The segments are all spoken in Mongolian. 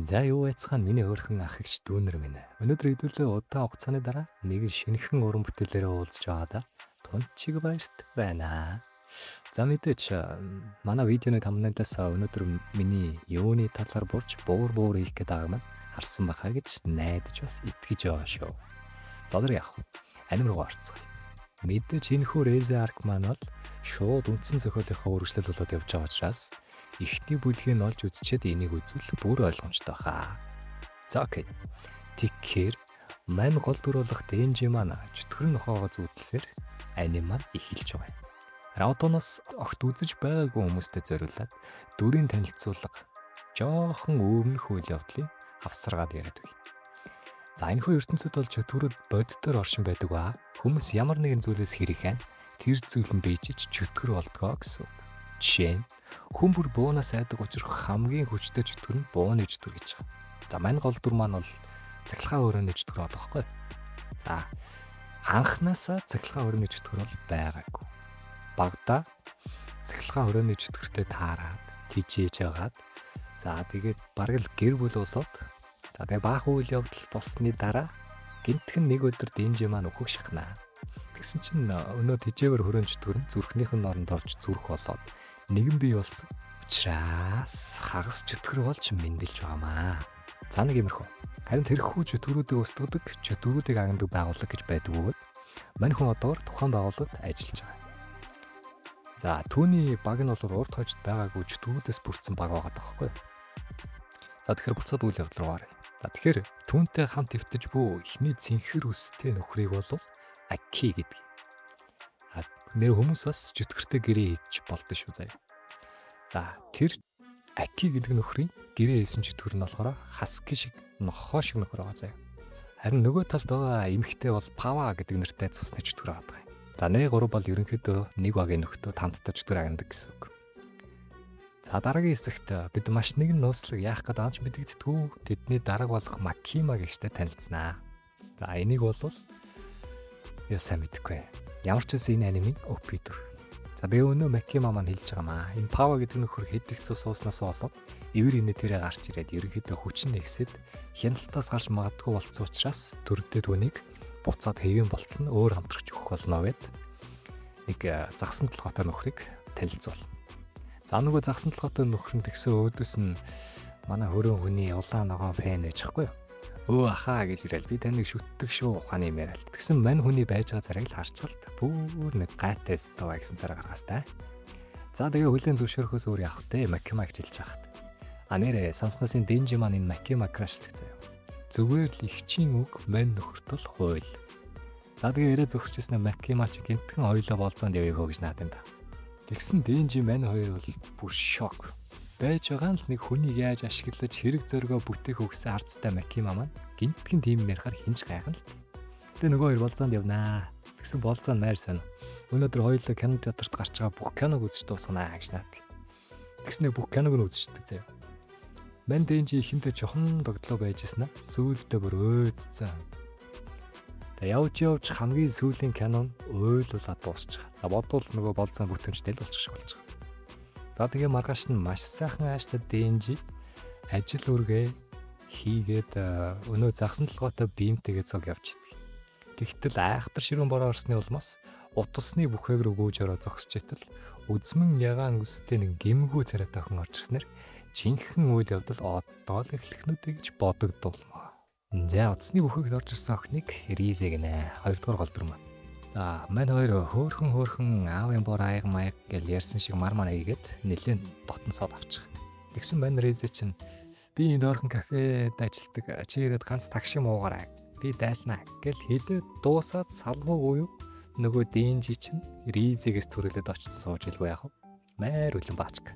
За юу яцхан миний өөрхөн ах эгч дүүнэр минь. Өнөөдөр хэдүүлээ удаан хугацааны дараа нэг шинэхэн уран бүтээлээрээ уулзж байгаадаа тунчиг баярт байна. За мэдээч манай видеоны тамнаас өнөөдөр миний юуны талаар бурж буур хийх гээд байгааг маань харсан бахаа гэж найдаж бас итгэж байгаа шүү. За одоо яах вэ? Аним руу орцгоё. Мэдээж энэхүү Razer Arc маань бол шууд үндсэн зохиолынхоо үргэлжлэл болоод явж байгаа учраас эхний бүлгийг нь олж үзчихэд энийг үзвэл бүр ойлгомжтой хаа. За окей. Тэгэхээр мань гол дүр болох Денжи маань чөтгөр нохоогоо зүүдэлсээр аним маань эхэлж байгаа юм. Раутоноос огт үзэж байгаагүй хүмүүстэй зориулаад дүрийн танилцуулга жоохон өмнөх үйл явдлыг авсаргаад яриад өгье. За энэхүү ертөнцид бол чөтгөрөд боддоор оршин байдаг ба хүмүүс ямар нэгэн зүйлээс хэрэгэн тэр зүйл нь бийжиж чөтгөр болдгоо гэсэн үг. Жишээ нь хүн бүр буунаас айдаг учрах хамгийн хүчтэй чөтгөр нь бууны чөтгөр гэж байгаа. За мань гол дүр маань бол цахилгаан өрөөний чөтгөр байгаа байхгүй. За анхнаасаа цахилгаан өрөөний чөтгөр бол байгаагүй. Багада цахилгаан өрөөний чөтгөртэй таараад тижээж байгаад за тэгээд бараг л гэр бүл болоод за тэгээ баах үйл явдал болсны дараа гинтхэн нэг өдөр Денжи маань өөхөг шахнаа. Тэгсэн чинь өнөө тижээвэр хөрөөнд чөтгөр нь зүрхнийхэн оронд орж зүрх болоод нэгэн бий болсон. Учраас хагас чөтгөр болж мэндэлж байгаамаа. За нэг юмрхүү. Харин тэрхүү чөтгөрүүдийг устгадаг, чөтгөрүүдийг агнадаг байгууллага гэж байдаг бөгөөд мань хүн одоогор тухайн байгууллагад ажиллаж байгаа. За түүний баг нь бол урд хожид байгаагүй чөтгөрүүдээс бүрдсэн баг байгаа даахгүй. За тэгэхээр буцаад үйл явдал руу оръё. За тэгэхээр түүнтэй хамт эвтэж буй эхний цэнхэр үстэй нөхрийг бол Аки гэдэг. Нэр хүмүүс бас чөтгөртэй гэрээ хийж болдог шүү заяа. За тэр Аки гэдэг нөхрийн гэрээ хийсэн чөтгөр нь болохоор хаски шиг нохоо шиг нөхөр байгаа заяа. Харин нөгөө талд байгаа эмэгтэй бол Пава гэдэг нэртэй цусны чөтгөр байгаа юм. За нэг гурав бол ерөнхийдөө нэг багийн нөхдөө тамттай чөтгөр агнадаг гэсэн үг. За дараагийн хэсэгт бид маш нэгэн нууцлаг яах гээд анч мэдэгддэггүй тэдний дараг болох Макима гэгчтэй танилцсанаа. За энийг бол яа сайн мэдэхгүй. Ямар ч үсэн энэ анимын OP дүр. За би өнөө Макима маань хэлж байгаамаа. Энэ Пава гэдэг нөхөр хэдих цус ууснаас болоод эвэр инээ тэрэ гарч ирээд ерөнхийдөө хүчин нэгсэд хяналтаас гарч магадгүй болцсон учраас төрдөө түүнийг буцаад хэвэн болтол нь өөр хамтрагч өгөх болно гэд нэг загсан толгойтой нөхрийг танилцуул. За нөгөө загсан толгойтой нөхөр нь тэгсэн өөдөөс нь манай хөрөн хүний улаан ногоон фэн байж байхгүй юу? Өө ахаа гэж ирэл би таныг шүтдэг шүү ухааны юмарал. Тэгсэн мань хүний байж байгаа зарыг л харчаал та. Бүр нэг гайтай стова гэсэн цараа гаргаас та. За тэгээ хүлэн зөвшөөрөхөөс өөр явах те Макима гэж хэлж байхад. Нэрээ санснаасын Денжи маань энэ Макима крашлах заяа. Зүгээр л ихчийн үг мань нөхөрт бол хууль. За тэгээ ирээ зөвсөжсэн Макима чи гинтхэн ойлоо болцоонд явъя хөө гэж наадсан та. Тэгсэн Денжи мань хоёр бол бүр шок. Байж байгаа л нэг хүнийг яаж ашиглаж хэрэг зөргөө бүтээх өгсөн арцтай Макима маань гинтхэн тийм ярихаар хинж гайхна л. Тэгээ нөгөө хоёр болцоонд явнаа. Тэгсэн болцоо найр сонио. Өнөөдөр хоёулаа кино театрт гарч байгаа бүх киног үзэж дуусганаа гэж наад. Тэгснэ бүх киног нь үзчихдэг заяа. Мань Денжи ихэнтэй жохон догтлоо байжснаа сүүлдээ бүр өөдцэн. Тэгээ явж хамгийн сүүлийн кино нь ойлуулаад дуусчих. За бодвол нөгөө болцоо бүтэмжтэй л болчих шиг болж байгаа. За тэгээ маргааш нь маш сайхан ааштай Денжи ажил үргээ хийгээд өнөө загсан толгойтой биемтэйгээ цог явж идэг. Тэгтэл айхтар ширүүн бороо орсны улмаас утасны бүхээг рүү гүйж ороо зогсож итэл үзмэн ягаан үстэй нэг гэмгүү царайтай охин орж ирснээр жинхэнэ үйл явдал одоо л эхлэхнүүдэй гэж бодогдуулмаа. За утасны бүхээгд орж ирсэн охиныг Ризэ гинэ. Хоёрдугаар гол дүр маань. За мань хоёр хөөхөн аавын бор аяг маяг гэл ярьсан шиг мар хийгээд нэлээд дотн сод авчих. Тэгсэн мань Ризэ чинь би энэ ойрхон кафед ажилладаг. Чи ирээд ганц такши муугаарай. Би дайлнаа гэл хэлээд дуусаад салгуу юу нөгөө Денжи чинь Ризэгээс төрөлөд очиж сууж илгүй яах вэ? Маар үлэн баачг.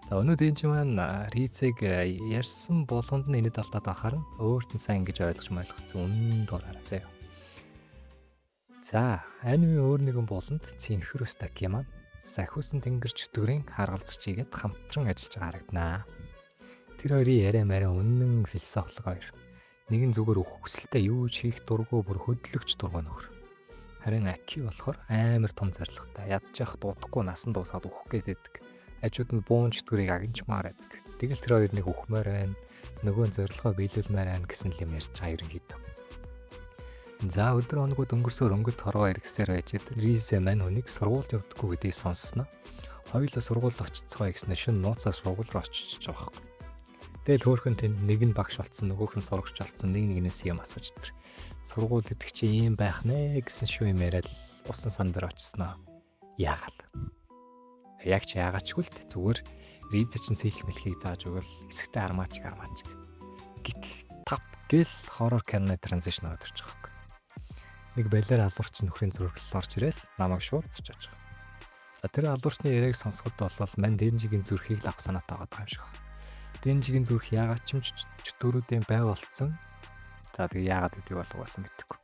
За өнөө Денжи маань Ризэг ярьсан болгонд нь энэ талдаад ахаар өөрт нь сайн ингэж ойлгож ойлгоцсон үнэн дураараа заяа. За анимын өөр нэгэн болонд цэнхэр ус Таки маань сахиусан тэнгэр чөтгөрийн харгалзагч хийгээд хамтран ажиллаж байгаа харагданаа. Тэр хоёрын яриа мараа үнэн философик хоёр. Нэг нь зүгээр хүсэлтэд юу ч хийх дурггүй бүр хөдлөгч дургуй нөхөр. Харин Аки болохоор амар том зорилготой. Ядж явах дуудахгүй насан дуусаад өөх гээд байдаг. Хажууд нь буун чөтгөрийг агнчмаар байдаг. Тэгэл тэр хоёр нэг өхмөр байна. Нөгөө нь зорилгоо биелүүлмээр байна гэсэн юм ярьж байгаа ерөнхийдөө. За өдөр хоногуд өнгөрсөөр өнгөт хорвоо ирэхсээр байж Ризе мань хүнийг сургуульд явдаггүй гэдгийг сонссноо. Хоёулаа сургуульд очицгоо гэснээр шин нууцаар сургууль руу очиж байгаа юм. Тэгэл хөөхөн тэнд нэг нь багш болсон, нөгөөх нь сурагч болсон, нэгнээс юм асууж тэр. Сургууль гэдэг чи ийм байх нэ гэсэн шүү юм яриад усан сан дээр очисноо. Яагаад? Яг ч яагаачгүй л зүгээр Ризе чин сэлэх мэлхийг зааж өгвөл эсэгтэй армаач. Гэтэл тав гэл хоррор киноны транзишн ороод ирж байгаа юм. Нэг балер алуурч нөхрийн зүрхлэл орж ирэл намайг шууд зочиж байгаа. За тэр алуурчны яриаг сонсоход бол мань Дэнжигийн зүрхийг л авах санаатай байгаа юм шиг байна. Дэнжигийн зүрх яагаад ч юм чөтгөрүүдийн бай болцсон. За тэгээ яагаад гэдгийг бол угаасаа мэдэхгүй.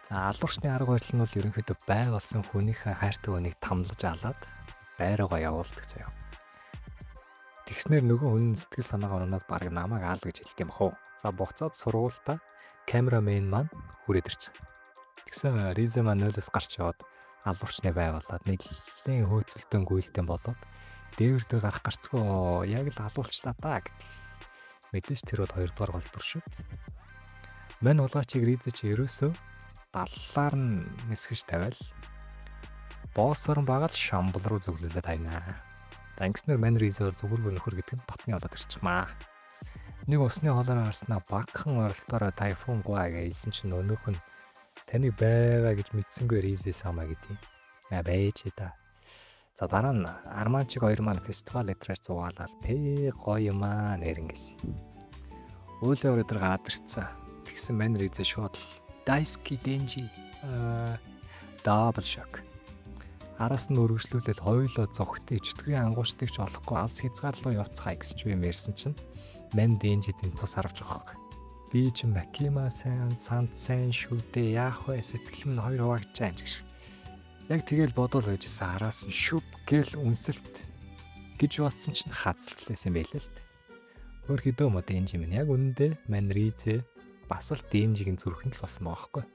За алуурчны арга барил нь бол ерөнхийдөө бай болсон хүнийхээ хайртай хүнийг тамлаж алаад байраагаа явуулдаг заяа. Тэгснэр нөгөө хүн сэтгэл санаагаа унаад баг намайг аал гэж хэлдэг юм хөө. За буцаад сургуультаа камерамен маань хүрээд ирж байгаа. Тэгсэн Ризе маань нойлоос гарч яваад алуурчны бай болоод нэлийн хөөцөлтөн гүйлтэн болоод дээвэр дээр гарах гарцгүй яг л алуулчлаа та гэтэл мэдээж тэр бол 2 дугаар голдвор шүү. Мань улгаачийг Ризе чи ерөөсөө даллаар нь нисгэж тавиал боосоор багаад шамбал руу зүглүүлээд хайнаа. Тангснэр мань Ризе бол зүгүргөө нөхөр гэдэг нь батны болоод ирчихмаа. Нэг усны холоор харснаа багхан оролтоороо тайфун гуай гэсэн чинь өнөөх нь таны байгаа гэж мэдсэнгүй Ризе самаа гэдэг юм. Байж да. За дараа нь Арманчиг хоёр маань фестивал эдрээр зугаалаад гоё юм аа нэрнгэс. Өөлөө өдөр гадарцсан. Тэгсэн мань Ризе шууд Дайски Дэнжи дабл шок. Араас нь өргөжлүүлээд хоёулаа зогтыг чөтгөрийн ангуучдыг ч олохгүй алс хязгаарлуу явцгаая гэсэн ч юм ярьсан чинь мань Дэнжидийн тус харж байгаа. Би ч Макима сайн санд сайн шүү дээ яах вэ сэтгэл минь хоёр хуваагдж байгаа гэж. Яг тэгэл бодвол байжсэн араас нь шүп гэл үнсэлт гэж бодсон чинь хацлалсэн байлээ л дээ. Өөрхийдөө мод Дэнжи минь яг үнэндээ мань Ризе бас л Дэнжигийн зүрхэнд л болсон байгаа хгүй.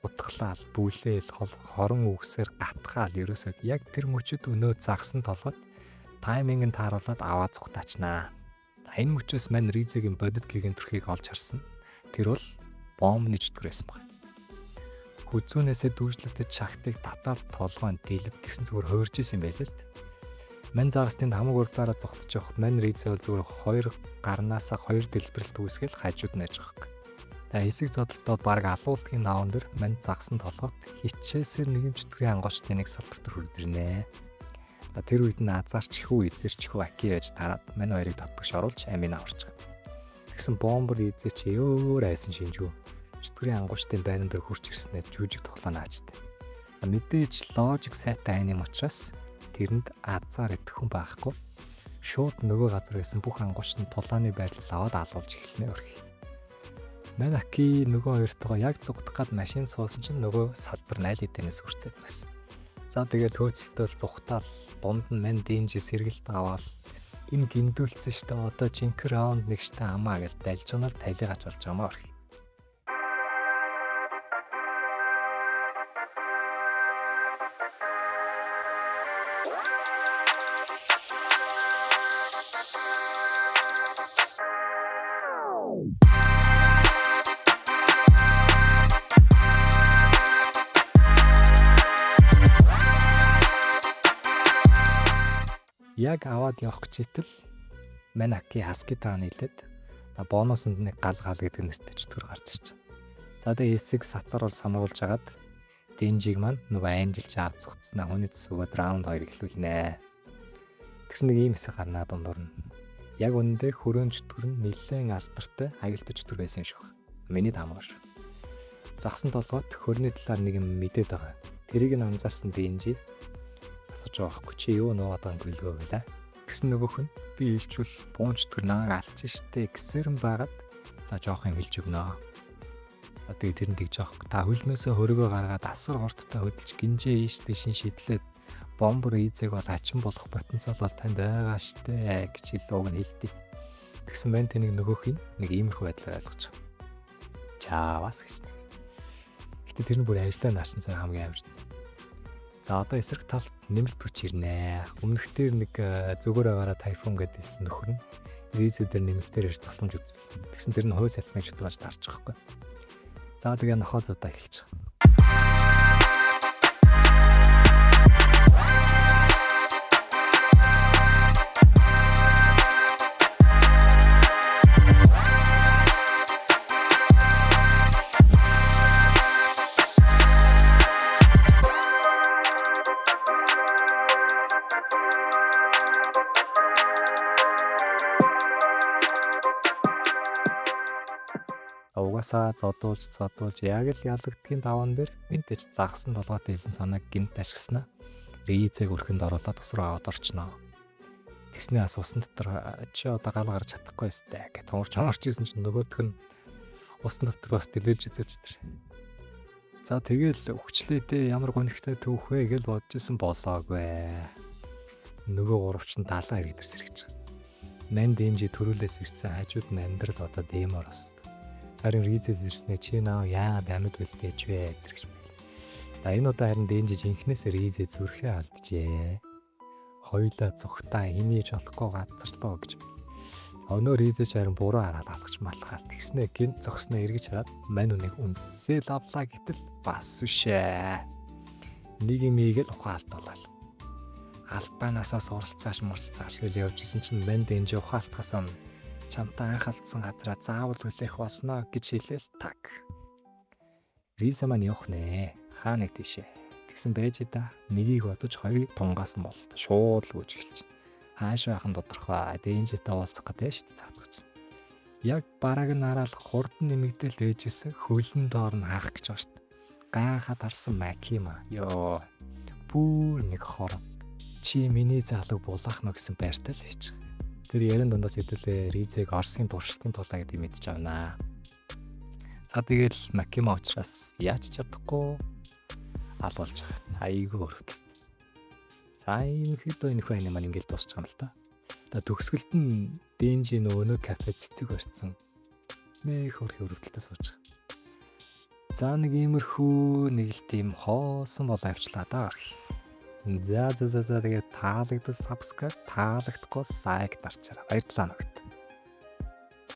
Утгалаал, бүлээл, хорон үгсээр гатгаал ерөөсөө яг тэр мөчөд өнөө загсан толгойд тайминг нь тааруулаад аваа зүгтаачнаа. Энэ мөчөөс мань Ризегийн бодит гэгийн төрхийг олж харсан. Тэр бол бомбны чөтгөрөөсөн баг. Хүзүүнээсээ дүүжлэгдэж шахтыг татаал толгойн дийлв тэгсэн зүгээр хуурж исэн байлээ л. Мань загас тэнд хамаг урдаараа зогтож явахад мань Ризе бол зүгээр хоёр гарнаасаа хоёр дэлбэрэлт үүсгээл хажууд нь яж байгаа. Тэгээ хэсэг зодолтод баг алуултгийн даван дээр мань загсан толгойд хичээсээр нэг юм чөтгөрийн ангуучтай нэг салбар төр хүрдэрнэ. Тэр үед нь азарч хүү эзэрч хүү аки яаж тараад мань хоёрыг дотгош оруулж амийн аварч байгаа. Тэгсэн бомбор эзээ чи өөр айсан шинжүү. Чөтгөрийн ангуучтын байран дээр хурч ирснээр жүжиг тоглоо наачтай. Мэдээж логик сайтай айн юм учраас тэрэнд азар идэх хүн байхгүй. Шууд нөгөө газар байсан бүх ангуучтын тулааны байрлал аваад алуулж эхэлнэ өрхий. Мань аки нөгөө хоёртойгоо яг зүгдах гад машин суусан чинь нөгөө салбар найл эдэнээс хүрцээд байсан. За тэгээд хөөцөлтөл зүхтаал дунд нь мань Дэнжи сэргэлт аваад энэ гиндүүлсэн штэ одоо жинхэнэ раунд нэг штэ амаа гэж далжганаар талигач болж байгаа маа. Яг аваад явах гэжэтэл мань аки хаски таа нийлээд бонусанд нэг гал гэдэг нэртэй чөтгөр гарч ирж байна. За тэгээ эсэг сатар бол сануулж агаад Дэнжиг маань нөгөө анжилж авч зүгтснаа хүний зүсгөөд раунд 2 эхлүүлнэ. Тэгсэн нэг ийм хэсэг гарнаа дундуур нь. Яг үнэндээ хөрөөн чөтгөр нь нэлээд алдартай хаягдтай чөтгөр байсан юм шиг байна. Миний таамагш. Загсан толгойд хөрний талаар нэг юм мэдээд байгаа. Тэрийг нь анзаарсан Дэнжи асууж байгаа хгүй чи юу нуугаад байгаа юм гэлгөө гэлээ. Гэсэн нөгөөх нь би илчүүл буун чөтгөр нааг алж штэ гэсэрэн байгаад за жоох юм хэлж өгнө. Тэгээ тэр нь тэгж байгаа. Та хөлнөөсөө хөрөгөө гаргаад асар хурдтай хөдөлж гинжээ ийштэй шин шидлээд бомбор Ризег бол ачин болох потенциал бол танд байгаа штэ гэж хэлдэг нь хэлдэг. Тэгсэн байна тэнийг нөгөөх нь нэг иймэрхүү байдлаар ойлгож байгаа. Чаавас гэж. Гэтэ тэр нь бүр ажлаа наасан цай хамгийн амар. За одоо эсрэг талд нэмэлт хүч ирнэ. Өмнөхдөр нэг зүгээр байгаараа тайфун гэдээсэн нөхөр нь Ризэ дээр нэмэлтээр ирж тусламж үзвэл. Тэгсэн тэр нь хой салхиныг шударгаж таарчих واخгүй. За тэгээ нохоо зудаа эхэлж байгаа. Угаасаа зодуулж яг л ялагдгийн даван дээр винтэж загсан толгойтой хэлсэн санааг гинт ашигласнаа ризэг өрхөнд оруулаад ус руу аваад орчноо. Тэгснээ бас усан дотор чи одоо гал гарч чадахгүй өстэй гэж томорч ирсэн чинь нөгөөх нь усан дотор бас дэлгэж үзэж тэр. За тэгэл өвчлээ дээ ямар гонигтай түүх вэ гэж бодож исэн болоогүй. Нөгөө гуравч нь 70 хэрэг дээр сэргэж байгаа. Нан дэнжи төрүүлээс ирсэн хажууд нь амьдрал одоо дэмор ост. Харин ризээс ирснээр чи наа яагаад амьд үлдээж вэ гэж байл. За энэ удаа харин дэнжи жинхнээс ризээ зүрхээ алджээ. Хоёлаа зүхтаа инээж олохгүй газарлаа гэж. Өнөө ризээч харин буруу хараад алгаж малхаад тэгснэ гинт зогсноо эргэж хараад мань үнийг үнсээ лавлаа гэтэл бас үшээ. Нэг юм ийгэл ухаалтуулаад. Албаанасаа суралцааш муралцааш гэж явж исэн чинь мань дэнжи ухаалтахаас өмнө чамтай анх алдсан газараа заавал хүлээх болно гэж хэлээл таг. Риса маань явах нэ. Хаа нэг тийшээ. Тэгсэн байж да. Нэгийг бодож хоёрыг тунгаасан бол шууд л гүйж эхэлж. Хааш байхын тодорхой дэнжитэй уулзах гэдэг шүү дээ цаадгач. Яг бараг нь хараал хурдан нэмэгдэл ээжсэн хөлн доор нь хаах гэж байна шүү дээ. Гаахад харсан Макима. Йоо. Бүр нэг хор. Чи миний залуу булаах нь гэсэн байртай л хийж байгаа. Тэр ярин дундаас хэдүүлээ ризэг Орсын туршилтын тулаа гэдэг мэдж авнаа. За тэгэл Макима учраас яаж чадахгүй алуулж байгаа. Айгүй өрөвдөл. За ийм хэд энэ хүн маань ингээд дуусч байгаа юм л та. Төгсгөлд нь дэнжи нөгөө кафе цэцэг барьсан. Нэг хөрх өрөвдөлтөд сууж байгаа. За нэг иймэрхүү нэг л тийм хоосон бол авчлаа да. За тэгээ таалагдвал subscribe, таалагдахгүй лайк дарчаарай. Баярлалаа нөхөд.